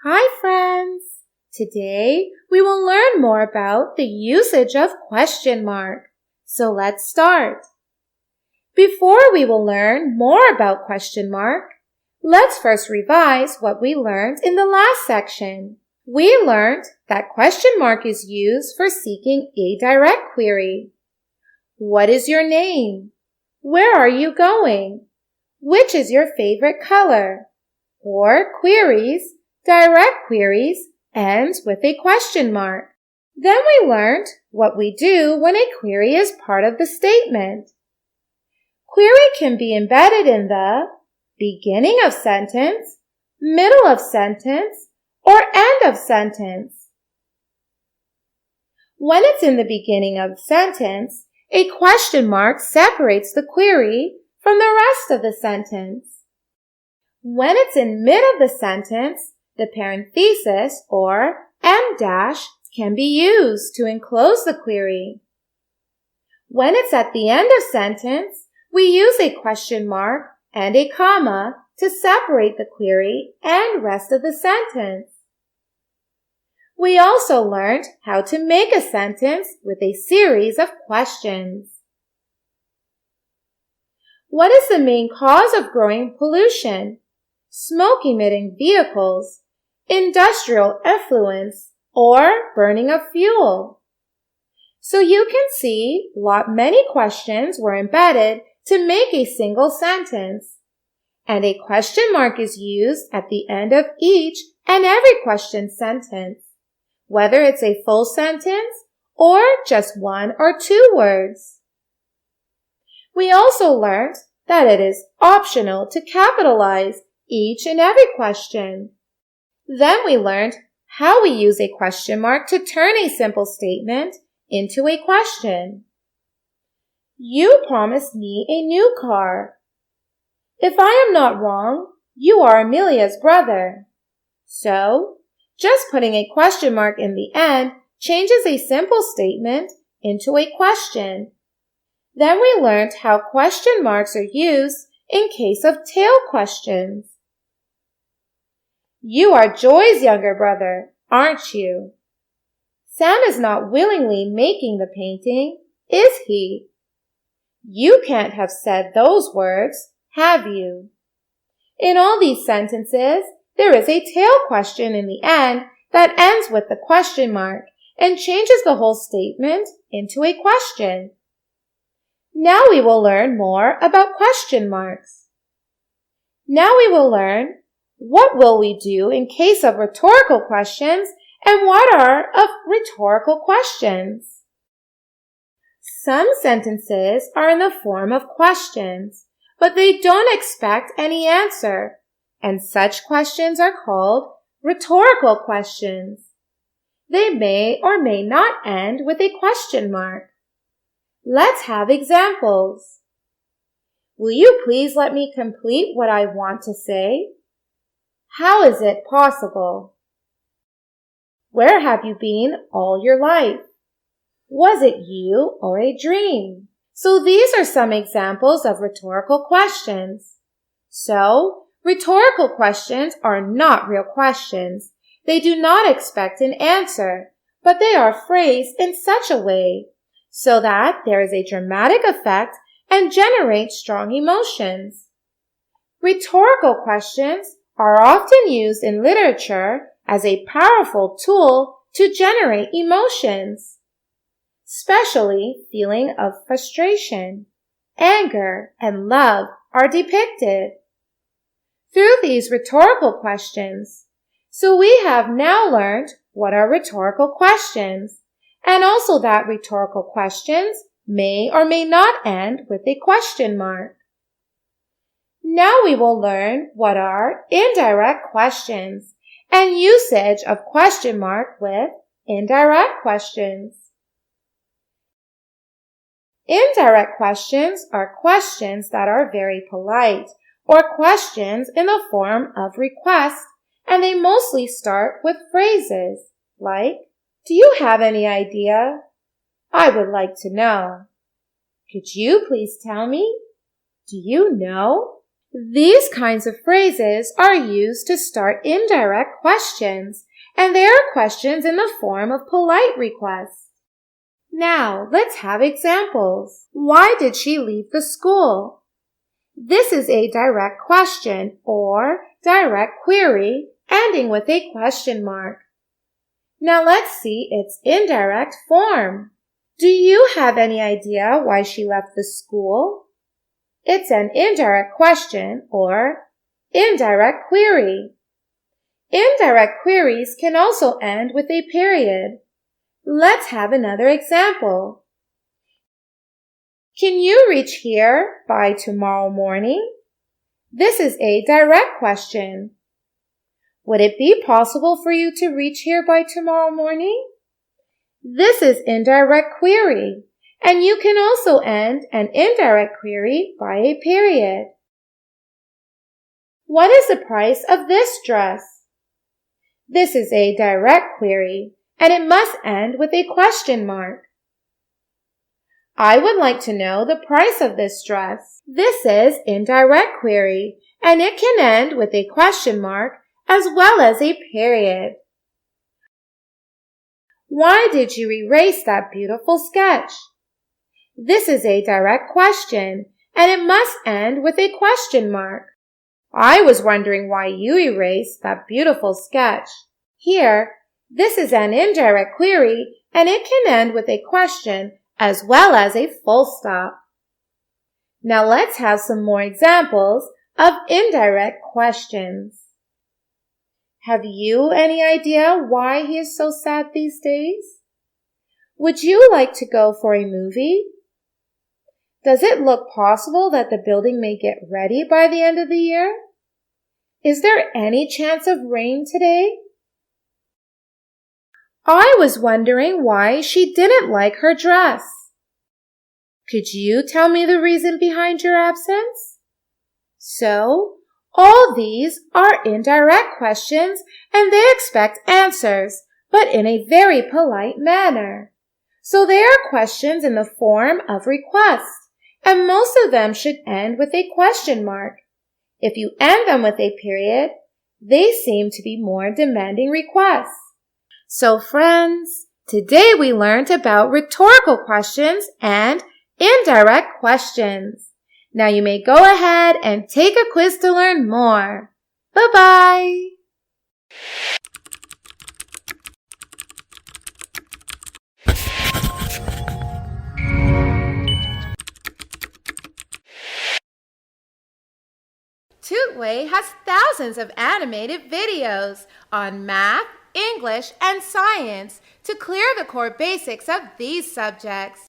Hi friends! Today we will learn more about the usage of question mark. So let's start. Before we will learn more about question mark, let's first revise what we learned in the last section. We learned that question mark is used for seeking a direct query. What is your name? Where are you going? Which is your favorite color? Or queries, direct queries, ends with a question mark. Then we learned what we do when a query is part of the statement. Query can be embedded in the beginning of sentence, middle of sentence, or end of sentence. When it's in the beginning of the sentence, a question mark separates the query from the rest of the sentence. When it's in mid of the sentence, the parenthesis or em dash can be used to enclose the query. When it's at the end of sentence, we use a question mark and a comma to separate the query and rest of the sentence. We also learned how to make a sentence with a series of questions. What is the main cause of growing pollution? Smoke-emitting vehicles, industrial effluents, or burning of fuel. So you can see many questions were embedded to make a single sentence, and a question mark is used at the end of each and every question sentence, whether it's a full sentence or just one or two words. We also learned that it is optional to capitalize each and every question. Then we learned how we use a question mark to turn a simple statement into a question. You promised me a new car. If I am not wrong, you are Amelia's brother. So, just putting a question mark in the end changes a simple statement into a question. Then we learned how question marks are used in case of tail questions. You are Joy's younger brother, aren't you? Sam is not willingly making the painting, is he? You can't have said those words, have you? In all these sentences, there is a tail question in the end that ends with the question mark and changes the whole statement into a question. Now we will learn more about question marks. Now we will learn what will we do in case of rhetorical questions and what are of rhetorical questions. Some sentences are in the form of questions, but they don't expect any answer, and such questions are called rhetorical questions. They may or may not end with a question mark. Let's have examples. Will you please let me complete what I want to say? How is it possible? Where have you been all your life? Was it you or a dream? So these are some examples of rhetorical questions. So, rhetorical questions are not real questions. They do not expect an answer, but they are phrased in such a way so that there is a dramatic effect and generate strong emotions. Rhetorical questions are often used in literature as a powerful tool to generate emotions, especially feeling of frustration, anger, and love are depicted through these rhetorical questions. So we have now learned what are rhetorical questions, and also that rhetorical questions may or may not end with a question mark. Now we will learn what are indirect questions and usage of question mark with indirect questions. Indirect questions are questions that are very polite or questions in the form of request, and they mostly start with phrases like, do you have any idea? I would like to know. Could you please tell me? Do you know? These kinds of phrases are used to start indirect questions, and they are questions in the form of polite requests. Now, let's have examples. Why did she leave the school? This is a direct question or direct query ending with a question mark. Now let's see its indirect form. Do you have any idea why she left the school? It's an indirect question or indirect query. Indirect queries can also end with a period. Let's have another example. Can you reach here by tomorrow morning? This is a direct question. Would it be possible for you to reach here by tomorrow morning? This is indirect query, and you can also end an indirect query by a period. What is the price of this dress? This is a direct query, and it must end with a question mark. I would like to know the price of this dress. This is indirect query, and it can end with a question mark as well as a period. Why did you erase that beautiful sketch? This is a direct question, and it must end with a question mark. I was wondering why you erased that beautiful sketch. Here, this is an indirect query, and it can end with a question as well as a full stop. Now let's have some more examples of indirect questions. Have you any idea why he is so sad these days? Would you like to go for a movie? Does it look possible that the building may get ready by the end of the year? Is there any chance of rain today? I was wondering why she didn't like her dress. Could you tell me the reason behind your absence? So, all these are indirect questions and they expect answers, but in a very polite manner. So they are questions in the form of requests, and most of them should end with a question mark. If you end them with a period, they seem to be more demanding requests. So friends, today we learned about rhetorical questions and indirect questions. Now you may go ahead and take a quiz to learn more. Bye-bye! Tutway has thousands of animated videos on math, English, and science to clear the core basics of these subjects.